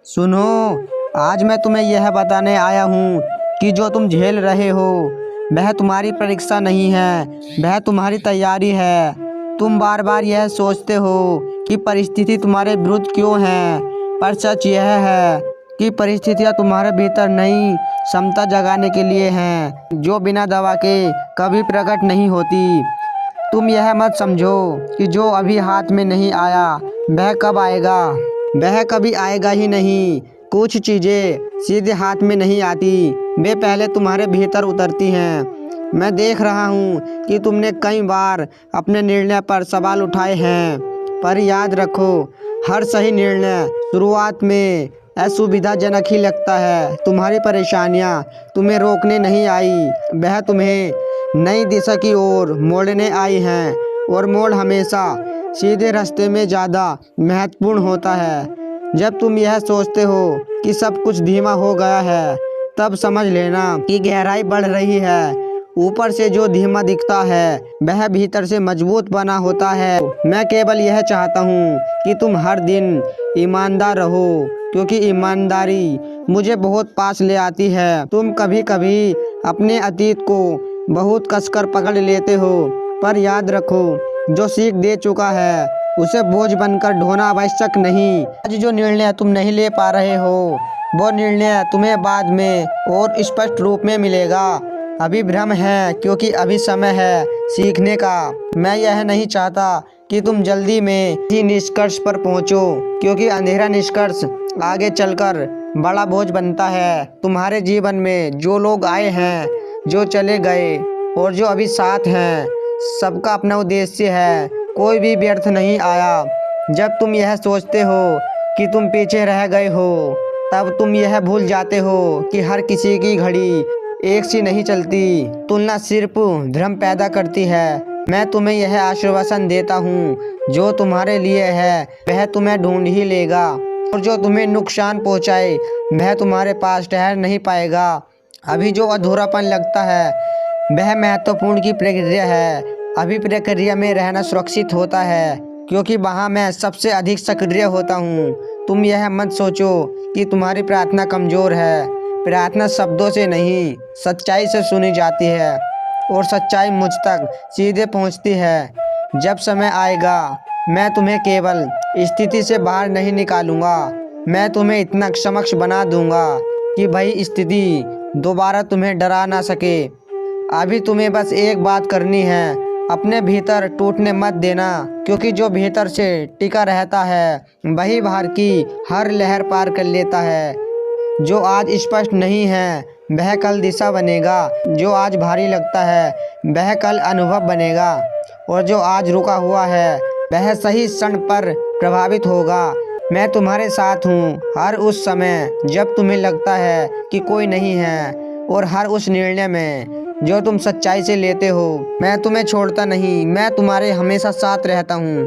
सुनो, आज मैं तुम्हें यह बताने आया हूँ कि जो तुम झेल रहे हो वह तुम्हारी परीक्षा नहीं है, वह तुम्हारी तैयारी है। तुम बार बार यह सोचते हो कि परिस्थिति तुम्हारे विरुद्ध क्यों है, पर सच यह है कि परिस्थितियाँ तुम्हारे भीतर नई क्षमता जगाने के लिए हैं, जो बिना दवा के कभी प्रकट नहीं होती। तुम यह मत समझो कि जो अभी हाथ में नहीं आया वह कब आएगा। वह कभी आएगा ही नहीं। कुछ चीज़ें सीधे हाथ में नहीं आती, वे पहले तुम्हारे भीतर उतरती हैं। मैं देख रहा हूँ कि तुमने कई बार अपने निर्णय पर सवाल उठाए हैं, पर याद रखो, हर सही निर्णय शुरुआत में असुविधाजनक ही लगता है। तुम्हारी परेशानियाँ तुम्हें रोकने नहीं आई, वह तुम्हें नई दिशा की ओर मोड़ने आई हैं, और मोड़ हमेशा सीधे रास्ते में ज़्यादा महत्वपूर्ण होता है। जब तुम यह सोचते हो कि सब कुछ धीमा हो गया है, तब समझ लेना कि गहराई बढ़ रही है। ऊपर से जो धीमा दिखता है वह भीतर से मजबूत बना होता है। मैं केवल यह चाहता हूँ कि तुम हर दिन ईमानदार रहो, क्योंकि ईमानदारी मुझे बहुत पास ले आती है। तुम कभी कभी अपने अतीत को बहुत कसकर पकड़ लेते हो, पर याद रखो, जो सीख दे चुका है उसे बोझ बनकर ढोना आवश्यक नहीं। आज जो निर्णय तुम नहीं ले पा रहे हो वो निर्णय तुम्हें बाद में और स्पष्ट रूप में मिलेगा। अभी भ्रम है, क्योंकि अभी समय है सीखने का। मैं यह नहीं चाहता कि तुम जल्दी में ही निष्कर्ष पर पहुंचो, क्योंकि अंधेरा निष्कर्ष आगे चलकर बड़ा बोझ बनता है। तुम्हारे जीवन में जो लोग आए हैं, जो चले गए और जो अभी साथ हैं, सबका अपना उद्देश्य है। कोई भी व्यर्थ नहीं आया। जब तुम यह सोचते हो कि तुम पीछे रह गए हो, तब तुम यह भूल जाते हो कि हर किसी की घड़ी एक सी नहीं चलती। तुलना सिर्फ भ्रम पैदा करती है। मैं तुम्हें यह आश्वासन देता हूँ, जो तुम्हारे लिए है वह तुम्हें ढूंढ ही लेगा, और जो तुम्हें नुकसान पहुँचाए वह तुम्हारे पास ठहर नहीं पाएगा। अभी जो अधूरापन लगता है वह महत्वपूर्ण की प्रक्रिया है। अभी प्रक्रिया में रहना सुरक्षित होता है, क्योंकि वहाँ मैं सबसे अधिक सक्रिय होता हूँ। तुम यह मत सोचो कि तुम्हारी प्रार्थना कमज़ोर है। प्रार्थना शब्दों से नहीं, सच्चाई से सुनी जाती है, और सच्चाई मुझ तक सीधे पहुँचती है। जब समय आएगा, मैं तुम्हें केवल स्थिति से बाहर नहीं निकालूंगा, मैं तुम्हें इतना सक्षम बना दूंगा कि वही स्थिति दोबारा तुम्हें डरा ना सके। अभी तुम्हें बस एक बात करनी है, अपने भीतर टूटने मत देना, क्योंकि जो भीतर से टिका रहता है वही बाहर की हर लहर पार कर लेता है। जो आज स्पष्ट नहीं है वह कल दिशा बनेगा, जो आज भारी लगता है वह कल अनुभव बनेगा, और जो आज रुका हुआ है वह सही क्षण पर प्रभावित होगा। मैं तुम्हारे साथ हूँ हर उस समय जब तुम्हें लगता है कि कोई नहीं है, और हर उस निर्णय में जो तुम सच्चाई से लेते हो। मैं तुम्हें छोड़ता नहीं, मैं तुम्हारे हमेशा साथ रहता हूँ।